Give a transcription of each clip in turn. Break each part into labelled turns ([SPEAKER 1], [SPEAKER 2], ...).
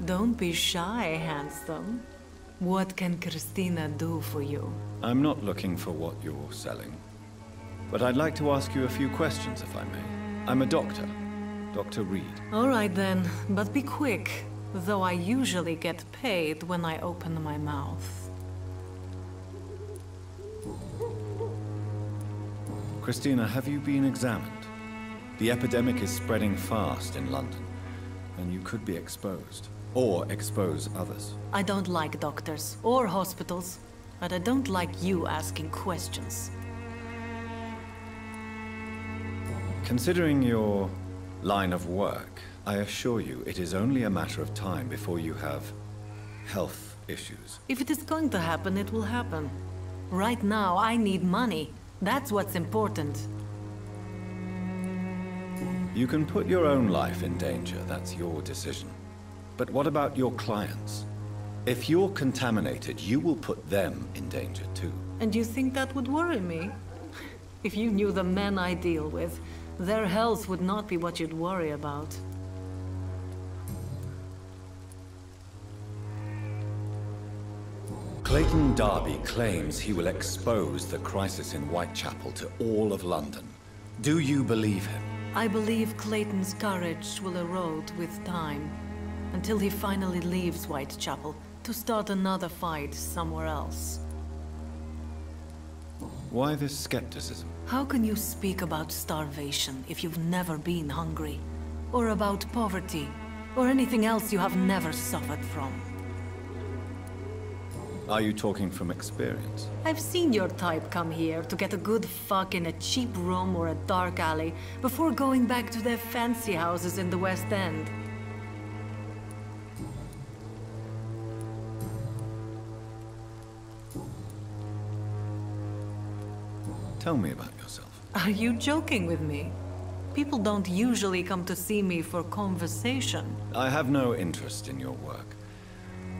[SPEAKER 1] Don't be shy, handsome. What can Christina do for you?
[SPEAKER 2] I'm not looking for what you're selling. But I'd like to ask you a few questions, if I may. I'm a doctor. Dr. Reed.
[SPEAKER 1] All right then, but be quick. Though I usually get paid when I open my mouth.
[SPEAKER 2] Christina, have you been examined? The epidemic is spreading fast in London, and you could be exposed. Or expose others.
[SPEAKER 1] I don't like doctors or hospitals, but I don't like you asking questions.
[SPEAKER 2] Considering your line of work, I assure you it is only a matter of time before you have health issues.
[SPEAKER 1] If it is going to happen, it will happen. Right now, I need money. That's what's important.
[SPEAKER 2] You can put your own life in danger, that's your decision. But what about your clients? If you're contaminated, you will put them in danger too.
[SPEAKER 1] And you think that would worry me? If you knew the men I deal with, their health would not be what you'd worry about.
[SPEAKER 2] Clayton Darby claims he will expose the crisis in Whitechapel to all of London. Do you believe him?
[SPEAKER 1] I believe Clayton's courage will erode with time, until he finally leaves Whitechapel to start another fight somewhere else.
[SPEAKER 2] Why this skepticism?
[SPEAKER 1] How can you speak about starvation if you've never been hungry? Or about poverty? Or anything else you have never suffered from?
[SPEAKER 2] Are you talking from experience?
[SPEAKER 1] I've seen your type come here to get a good fuck in a cheap room or a dark alley before going back to their fancy houses in the West End.
[SPEAKER 2] Tell me about yourself.
[SPEAKER 1] Are you joking with me? People don't usually come to see me for conversation.
[SPEAKER 2] I have no interest in your work.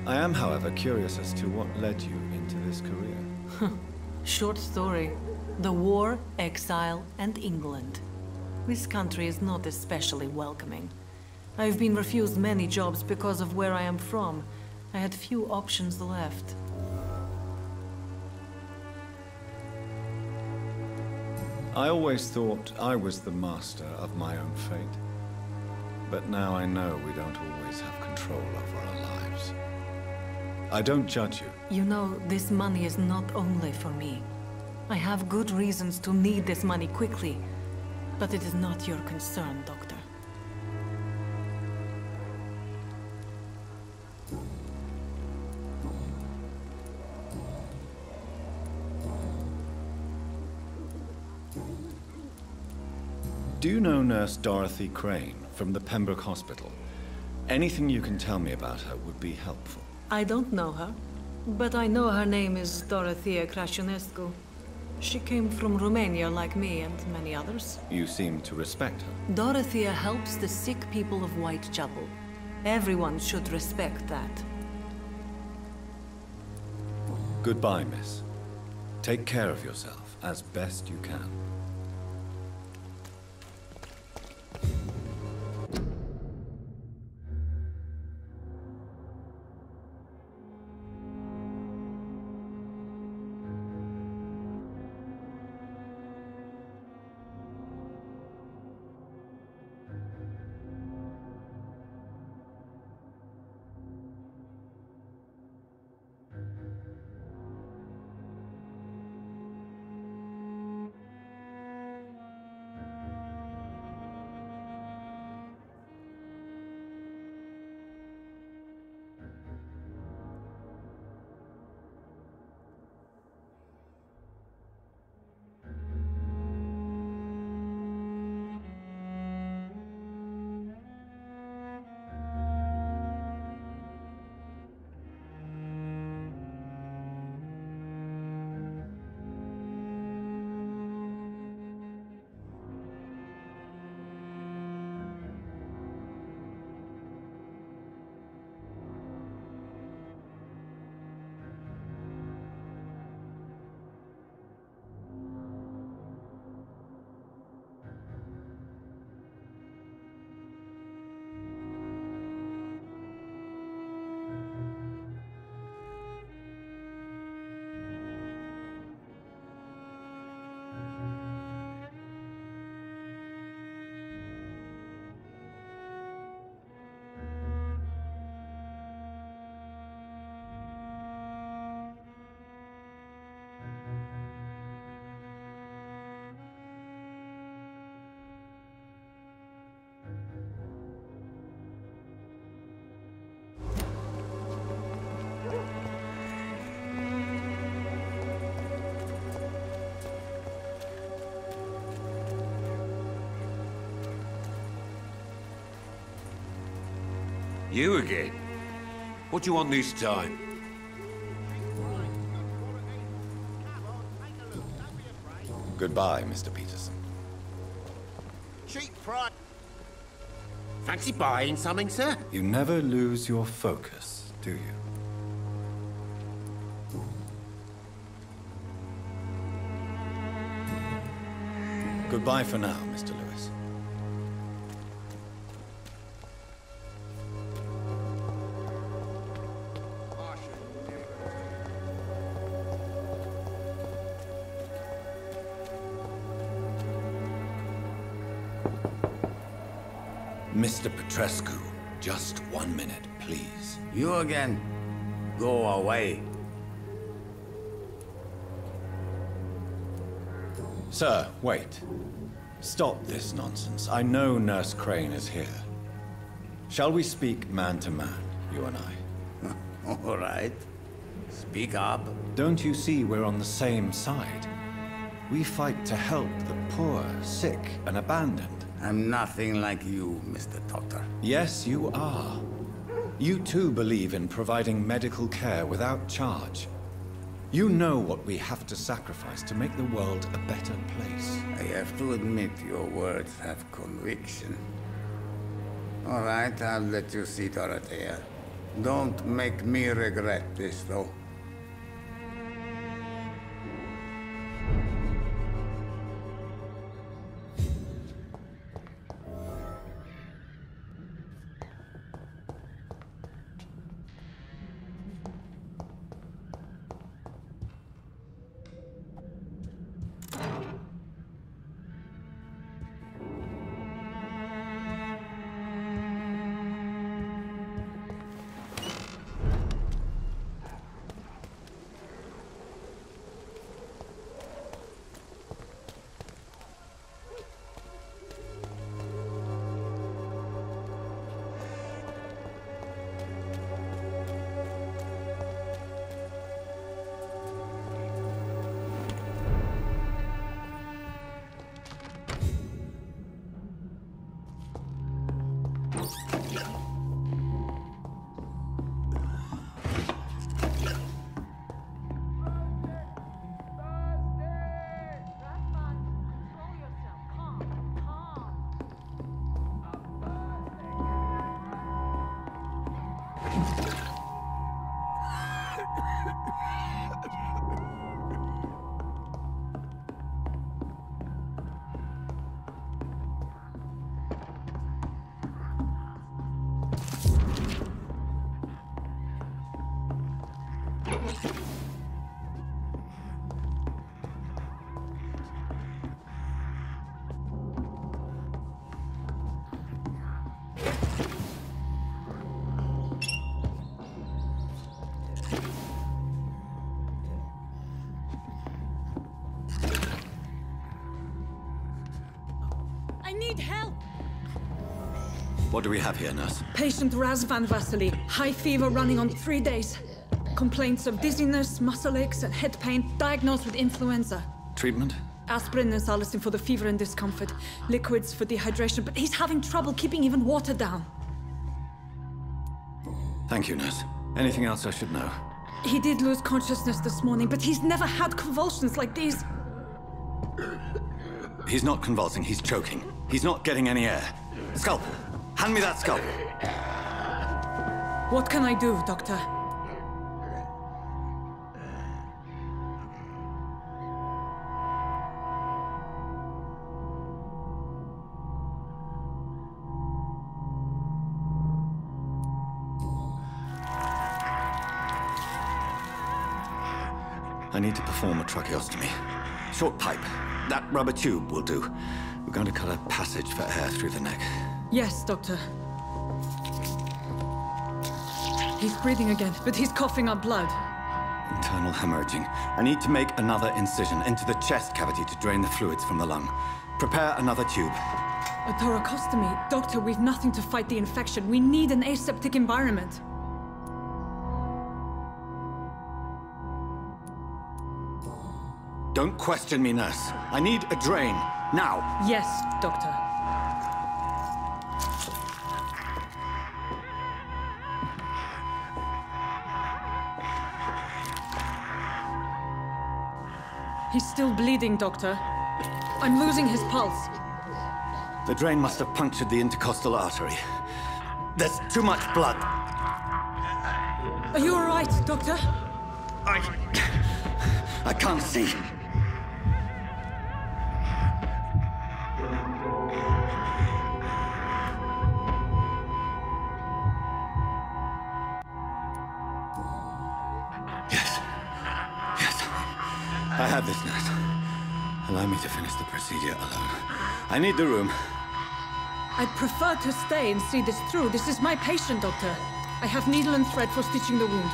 [SPEAKER 2] I am, however, curious as to what led you into this career.
[SPEAKER 1] Short story. The war, exile, and England. This country is not especially welcoming. I've been refused many jobs because of where I am from. I had few options left.
[SPEAKER 2] I always thought I was the master of my own fate. But now I know we don't always have control over our lives. I don't judge you.
[SPEAKER 1] You know, this money is not only for me. I have good reasons to need this money quickly, but it is not your concern, Doctor.
[SPEAKER 2] Do you know Nurse Dorothy Crane from the Pembroke Hospital? Anything you can tell me about her would be helpful.
[SPEAKER 1] I don't know her, but I know her name is Dorothea Crăciunescu. She came from Romania like me and many others.
[SPEAKER 2] You seem to respect her.
[SPEAKER 1] Dorothea helps the sick people of Whitechapel. Everyone should respect that.
[SPEAKER 2] Goodbye, miss. Take care of yourself as best you can.
[SPEAKER 3] You again? What do you want this time?
[SPEAKER 2] Goodbye, Mr. Peterson.
[SPEAKER 4] Cheap price. Fancy buying something, sir?
[SPEAKER 2] You never lose your focus, do you? Goodbye for now, Mr. Lewis. Mr. Petrescu, just 1 minute, please.
[SPEAKER 5] You again? Go away.
[SPEAKER 2] Sir, wait. Stop this nonsense. I know Nurse Crane is here. Shall we speak man to man, you and I?
[SPEAKER 5] All right. Speak up.
[SPEAKER 2] Don't you see we're on the same side? We fight to help the poor, sick, and abandoned.
[SPEAKER 5] I'm nothing like you, Mr. Doctor.
[SPEAKER 2] Yes, you are. You too believe in providing medical care without charge. You know what we have to sacrifice to make the world a better place.
[SPEAKER 5] I have to admit your words have conviction. All right, I'll let you see Dorothea. Don't make me regret this, though.
[SPEAKER 1] I need help!
[SPEAKER 2] What do we have here, nurse?
[SPEAKER 1] Patient Razvan Vasily. High fever running on 3 days. Complaints of dizziness, muscle aches, and head pain. Diagnosed with influenza.
[SPEAKER 2] Treatment?
[SPEAKER 1] Aspirin and salicin for the fever and discomfort. Liquids for dehydration, but he's having trouble keeping even water down.
[SPEAKER 2] Thank you, nurse. Anything else I should know?
[SPEAKER 1] He did lose consciousness this morning, but he's never had convulsions like these.
[SPEAKER 2] He's not convulsing, he's choking. He's not getting any air. Scalpel! Hand me that scalpel!
[SPEAKER 1] What can I do, Doctor?
[SPEAKER 2] I need to perform a tracheostomy. Short pipe. That rubber tube will do. We're going to cut a passage for air through the neck.
[SPEAKER 1] Yes, Doctor. He's breathing again, but he's coughing up blood.
[SPEAKER 2] Internal hemorrhaging. I need to make another incision into the chest cavity to drain the fluids from the lung. Prepare another tube.
[SPEAKER 1] A thoracostomy? Doctor, we've nothing to fight the infection. We need an aseptic environment.
[SPEAKER 2] Don't question me, nurse. I need a drain. Now.
[SPEAKER 1] Yes, Doctor. He's still bleeding, Doctor. I'm losing his pulse.
[SPEAKER 6] The drain must have punctured the intercostal artery. There's too much blood.
[SPEAKER 1] Are you all right, Doctor?
[SPEAKER 6] I can't see. Yes. I have this, nurse. Allow me to finish the procedure alone. I need the room.
[SPEAKER 1] I'd prefer to stay and see this through. This is my patient, Doctor. I have needle and thread for stitching the wound.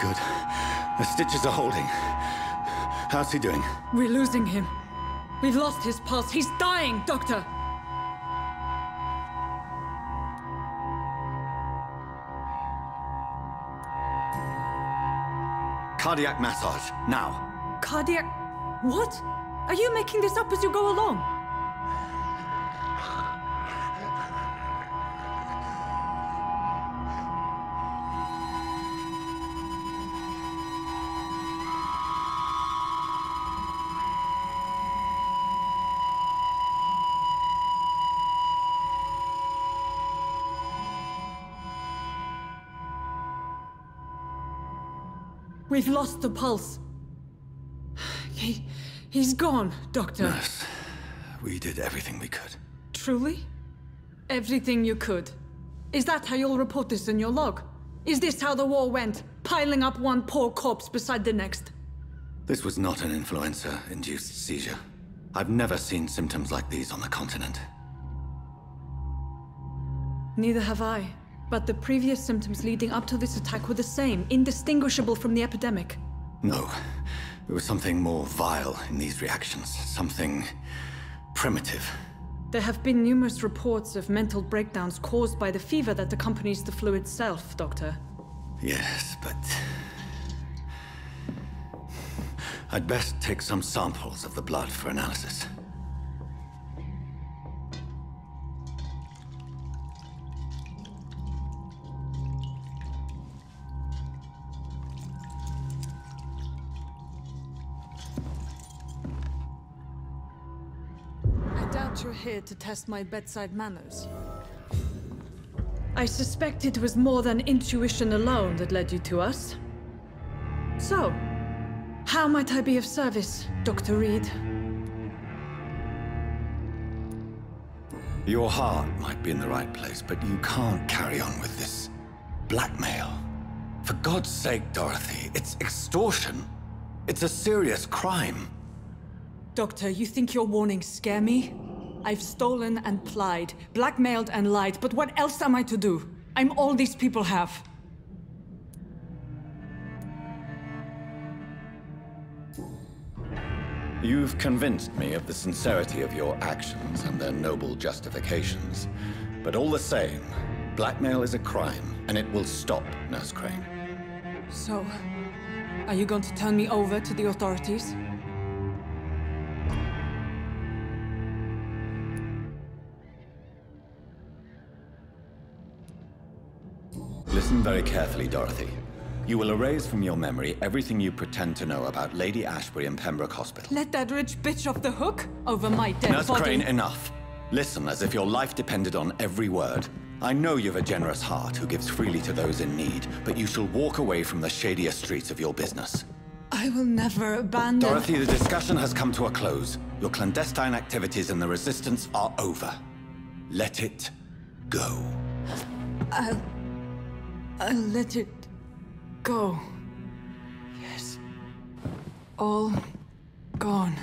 [SPEAKER 6] Good. The stitches are holding. How's he doing?
[SPEAKER 1] We're losing him. We've lost his pulse. He's dying, Doctor!
[SPEAKER 6] Cardiac massage, now.
[SPEAKER 1] Cardiac... What? Are you making this up as you go along? We've lost the pulse. He's gone, Doctor.
[SPEAKER 6] Nurse, we did everything we could.
[SPEAKER 1] Truly? Everything you could? Is that how you'll report this in your log? Is this how the war went? Piling up one poor corpse beside the next?
[SPEAKER 6] This was not an influenza-induced seizure. I've never seen symptoms like these on the continent.
[SPEAKER 1] Neither have I. But the previous symptoms leading up to this attack were the same, indistinguishable from the epidemic.
[SPEAKER 6] No. There was something more vile in these reactions. Something primitive.
[SPEAKER 1] There have been numerous reports of mental breakdowns caused by the fever that accompanies the flu itself, Doctor.
[SPEAKER 6] Yes, but... I'd best take some samples of the blood for analysis.
[SPEAKER 1] You're here to test my bedside manners. I suspect it was more than intuition alone that led you to us. So, how might I be of service, Dr. Reed?
[SPEAKER 6] Your heart might be in the right place, but you can't carry on with this blackmail. For God's sake, Dorothy, it's extortion. It's a serious crime.
[SPEAKER 1] Doctor, you think your warnings scare me? I've stolen and plied, blackmailed and lied, but what else am I to do? I'm all these people have.
[SPEAKER 2] You've convinced me of the sincerity of your actions and their noble justifications. But all the same, blackmail is a crime, and it will stop, Nurse Crane.
[SPEAKER 1] So, are you going to turn me over to the authorities?
[SPEAKER 2] Listen very carefully, Dorothy. You will erase from your memory everything you pretend to know about Lady Ashbury and Pembroke Hospital.
[SPEAKER 1] Let that rich bitch off the hook over my dead
[SPEAKER 2] Nurse
[SPEAKER 1] body.
[SPEAKER 2] Crane, enough. Listen as if your life depended on every word. I know you've a generous heart who gives freely to those in need, but you shall walk away from the shadier streets of your business.
[SPEAKER 1] I will never abandon...
[SPEAKER 2] Dorothy, the discussion has come to a close. Your clandestine activities in the Resistance are over. Let it go.
[SPEAKER 1] I'll let it go. Yes. All gone.